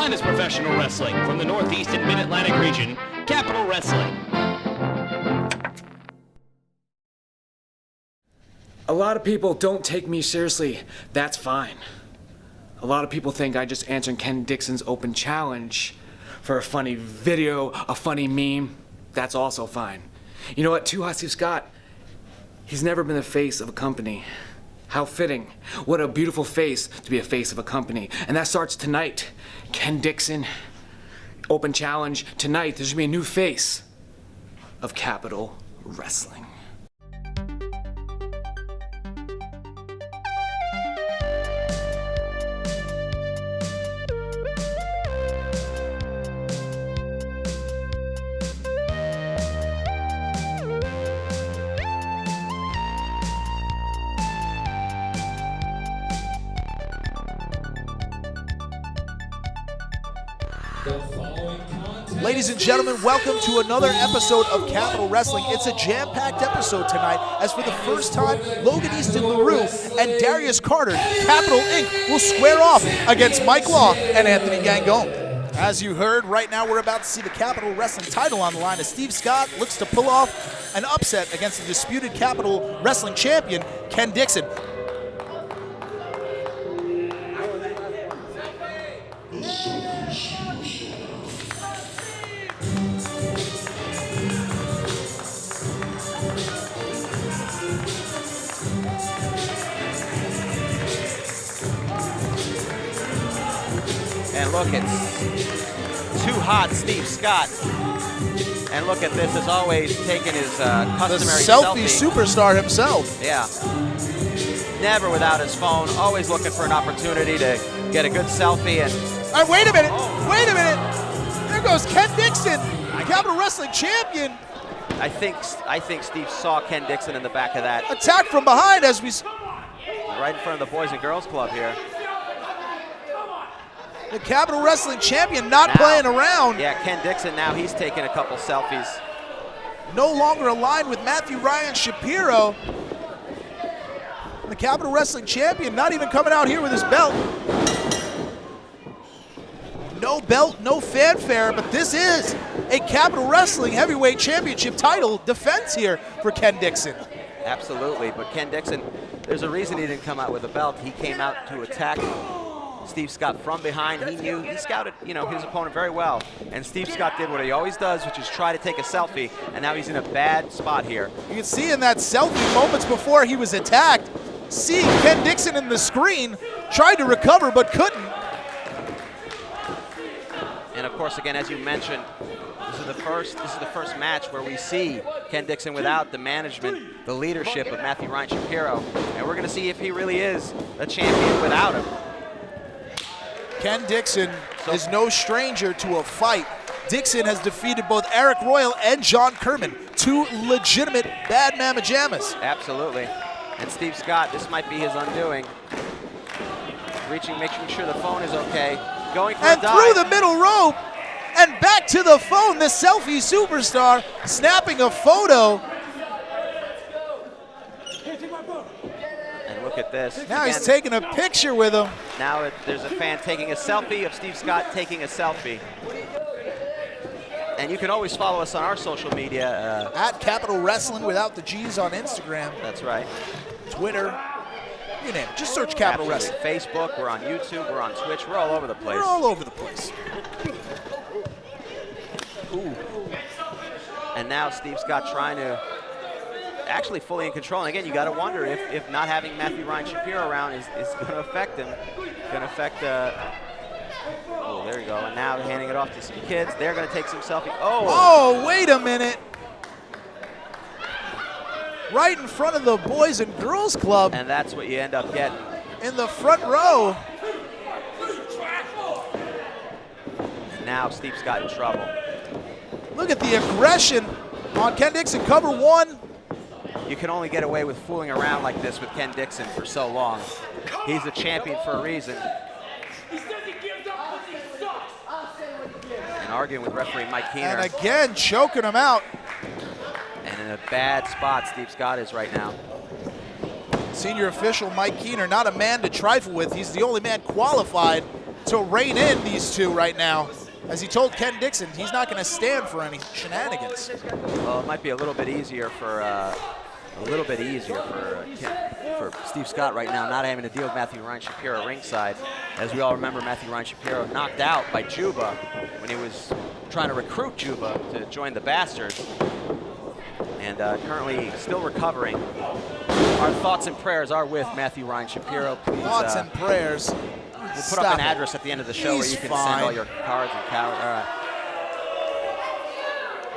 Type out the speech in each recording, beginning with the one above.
finest professional wrestling from the Northeast and Mid-Atlantic region, Capital Wrestling. A lot of people don't take me seriously. That's fine. A lot of people think I just answered Ken Dixon's open challenge for a funny video, a funny meme. That's also fine. You know what, Too Hot Steve Scott, he's never been the face of a company. How fitting. What a beautiful face to be a face of a company. And that starts tonight. Ken Dixon, open challenge. Tonight, there's gonna be a new face of Capital Wrestling. Ladies and gentlemen, welcome to another episode of Capital Wrestling. It's a jam-packed episode tonight, as for the first time, Logan Easton LaRue and Darius Carter, Capital Inc., will square off against Mike Law and Anthony Gangone. As you heard, right now we're about to see the Capital Wrestling title on the line as Steve Scott looks to pull off an upset against the disputed Capital Wrestling champion, Ken Dixon. And look, it's Too Hot Steve Scott. And look at this, as always, taking his customary selfie superstar himself. Yeah. Never without his phone, always looking for an opportunity to get a good selfie. And wait a minute, wait a minute. There goes Ken Dixon, Capital Wrestling champion. I think Steve saw Ken Dixon in the back of that. Attack from behind as we... Right in front of the Boys and Girls Club here. The Capital Wrestling champion not playing around. Yeah, Ken Dixon now, he's taking a couple selfies. No longer aligned with Matthew Ryan Shapiro. The Capital Wrestling champion not even coming out here with his belt. No belt, no fanfare, but this is a Capital Wrestling Heavyweight Championship title defense here for Ken Dixon. Absolutely, but Ken Dixon, there's a reason he didn't come out with a belt. He came out to attack Steve Scott from behind. He scouted, his opponent very well. And Steve Scott did what he always does, which is try to take a selfie, and now he's in a bad spot here. You can see in that selfie moments before he was attacked, seeing Ken Dixon in the screen, tried to recover but couldn't. And of course, again, as you mentioned, this is the first match where we see Ken Dixon without the management, the leadership of Matthew Ryan Shapiro. And we're going to see if he really is a champion without him. Ken Dixon is no stranger to a fight. Dixon has defeated both Eric Royal and John Kerman, two legitimate bad mamma jammas. Absolutely. And Steve Scott, this might be his undoing. Making sure the phone is okay. Going for a dive. Through the middle rope and back to the phone, the selfie superstar snapping a photo. Look at this. Now again, he's taking a picture with him. Now there's a fan taking a selfie of Steve Scott taking a selfie. And you can always follow us on our social media. At Capital Wrestling without the G's on Instagram. That's right. Twitter. You name it. Just search Capital Wrestling. Facebook, we're on YouTube, we're on Twitch, we're all over the place. We're all over the place. Ooh. And now Steve Scott trying to actually fully in control. And again, you got to wonder if not having Matthew Ryan Shapiro around is going to affect him. Going to affect. Oh, there you go. And now handing it off to some kids. They're going to take some selfie. Oh, wait a minute. Right in front of the Boys and Girls Club. And that's what you end up getting. In the front row. And now Steve Scott in trouble. Look at the aggression on Ken Dixon. Cover one. You can only get away with fooling around like this with Ken Dixon for so long. He's a champion for a reason. And arguing with referee Mike Keener. And again, choking him out. And in a bad spot Steve Scott is right now. Senior official Mike Keener, not a man to trifle with. He's the only man qualified to rein in these two right now. As he told Ken Dixon, he's not going to stand for any shenanigans. Well, it might be a little bit easier for for Steve Scott right now, not having to deal with Matthew Ryan Shapiro ringside. As we all remember, Matthew Ryan Shapiro knocked out by Juba when he was trying to recruit Juba to join the Bastards, and currently still recovering. Our thoughts and prayers are with Matthew Ryan Shapiro. Please, Thoughts and prayers. we'll put up an address at the end of the show where you can send all your cards and cards. All right.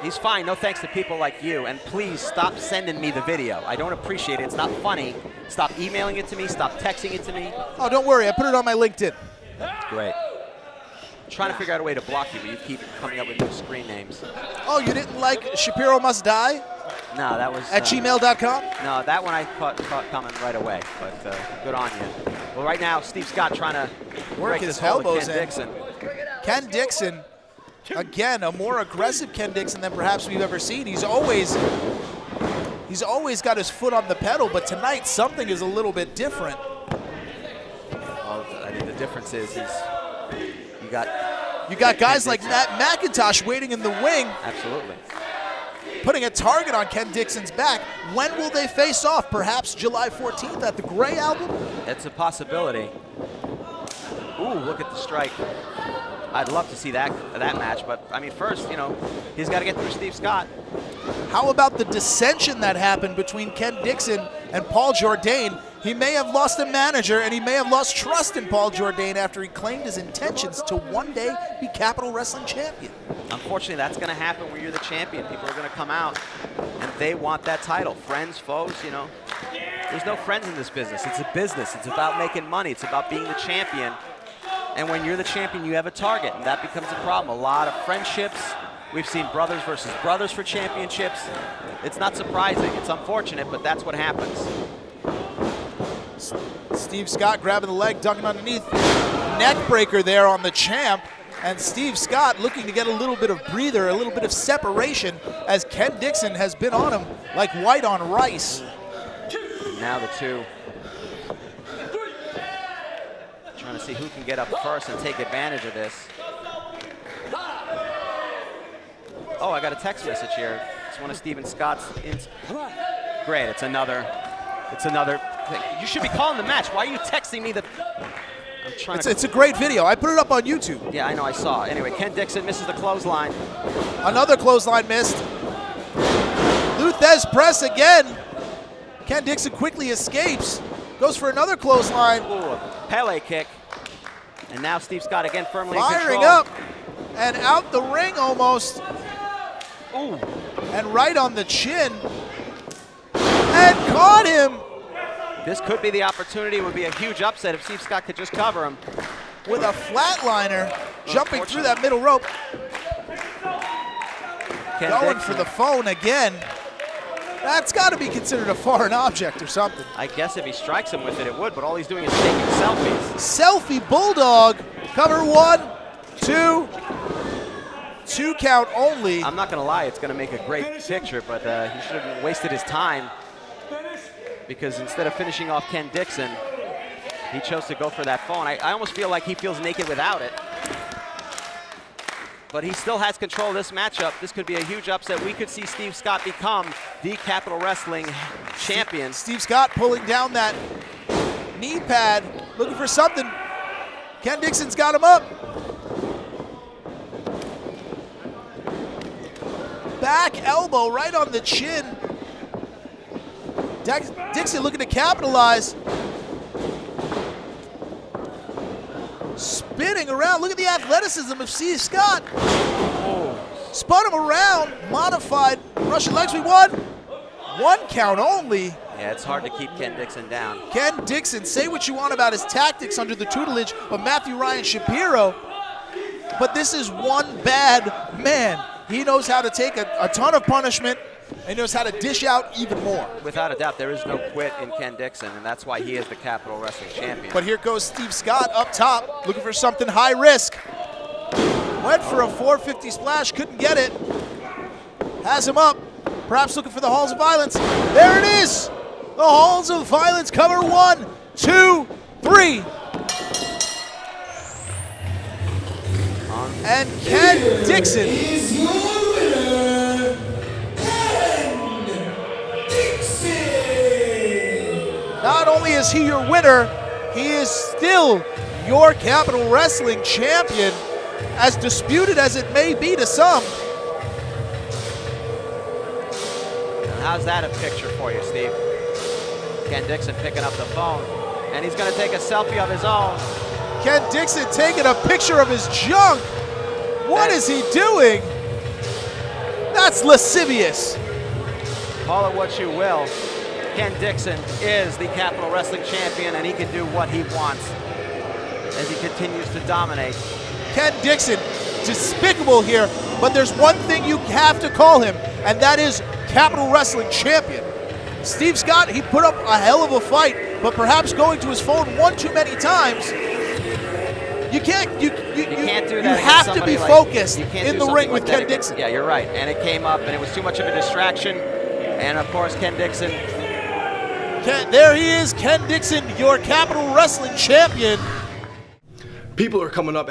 He's fine, no thanks to people like you, and please stop sending me the video. I don't appreciate it, it's not funny. Stop emailing it to me, stop texting it to me. Oh, don't worry, I put it on my LinkedIn. Great. I'm trying to figure out a way to block you, but you keep coming up with new screen names. Oh, you didn't like Shapiro Must Die No, that was... at gmail.com? No, that one I caught coming right away, but good on you. Well, right now, Steve Scott trying to Work break his this hold of elbows Ken in. Dixon. Ken Dixon, again, a more aggressive Ken Dixon than perhaps we've ever seen. He's always got his foot on the pedal, but tonight something is a little bit different. Well, I think the difference is you got guys like Matt McIntosh waiting in the wing, absolutely. putting a target on Ken Dixon's back. When will they face off? Perhaps July 14th at the Gray album? It's a possibility. Ooh, look at the strike. I'd love to see that match, but I mean, first, he's got to get through Steve Scott. How about the dissension that happened between Ken Dixon and Paul Jourdain? He may have lost a manager, and he may have lost trust in Paul Jourdain after he claimed his intentions to one day be Capital Wrestling champion. Unfortunately, that's going to happen when you're the champion. People are going to come out, and they want that title. Friends, foes, There's no friends in this business. It's a business. It's about making money. It's about being the champion. And when you're the champion, you have a target, and that becomes a problem. A lot of friendships. We've seen brothers versus brothers for championships. It's not surprising. It's unfortunate, but that's what happens. Steve Scott grabbing the leg, ducking underneath. Neck breaker there on the champ. And Steve Scott looking to get a little bit of breather, a little bit of separation, as Ken Dixon has been on him like white on rice. And now the two. Trying to see who can get up first and take advantage of this. Oh, I got a text message here. It's one of Steven Scott's. Great, it's another thing. You should be calling the match. Why are you texting me the? I'm trying It's a great video. I put it up on YouTube. Yeah, I know, I saw. Anyway, Ken Dixon misses the clothesline. Another clothesline missed. Luthez press again. Ken Dixon quickly escapes. Goes for another clothesline. Ooh, a Pele kick. And now Steve Scott again firmly in control. Firing up and out the ring almost. Ooh. And right on the chin. And caught him. This could be the opportunity. It would be a huge upset if Steve Scott could just cover him. With a flatliner, jumping through that middle rope. Ken Going Dixon. for the phone again. That's got to be considered a foreign object or something. I guess if he strikes him with it, it would, but all he's doing is taking selfies. Selfie Bulldog. Cover 1, 2. 2 count only. I'm not going to lie, it's going to make a great picture, but he should have wasted his time, because instead of finishing off Ken Dixon, he chose to go for that phone. I almost feel like he feels naked without it. But he still has control of this matchup. This could be a huge upset. We could see Steve Scott become the Capital Wrestling champion. Steve Scott pulling down that knee pad, looking for something. Ken Dixon's got him up. Back elbow right on the chin. Dixon looking to capitalize. Spinning around. Look at the athleticism of Steve Scott. Spun him around. Modified Russian leg sweep. 1 count only. Yeah, it's hard to keep Ken Dixon down. Ken Dixon, say what you want about his tactics under the tutelage of Matthew Ryan Shapiro, but this is one bad man. He knows how to take a ton of punishment, and he knows how to dish out even more. Without a doubt, there is no quit in Ken Dixon, and that's why he is the Capital Wrestling champion. But here goes Steve Scott up top, looking for something high risk. Went for a 450 splash, couldn't get it. Has him up, perhaps looking for the Halls of Violence. There it is! The halls of violence cover 1, 2, 3. And Ken Dixon not only is he your winner, he is still your Capital Wrestling champion, as disputed as it may be to some. How's that a picture for you, Steve? Ken Dixon picking up the phone, and he's going to take a selfie of his own. Ken Dixon taking a picture of his junk. What is he doing? That's lascivious. Call it what you will. Ken Dixon is the Capital Wrestling champion, and he can do what he wants as he continues to dominate. Ken Dixon, despicable here, but there's one thing you have to call him, and that is Capital Wrestling champion. Steve Scott, he put up a hell of a fight, but perhaps going to his phone one too many times. You can't do that. You have to be focused in the ring with Ken Dixon. Yeah, you're right. And it came up, and it was too much of a distraction. And of course, Ken Dixon. There he is, Ken Dixon, your Capital Wrestling champion. People are coming up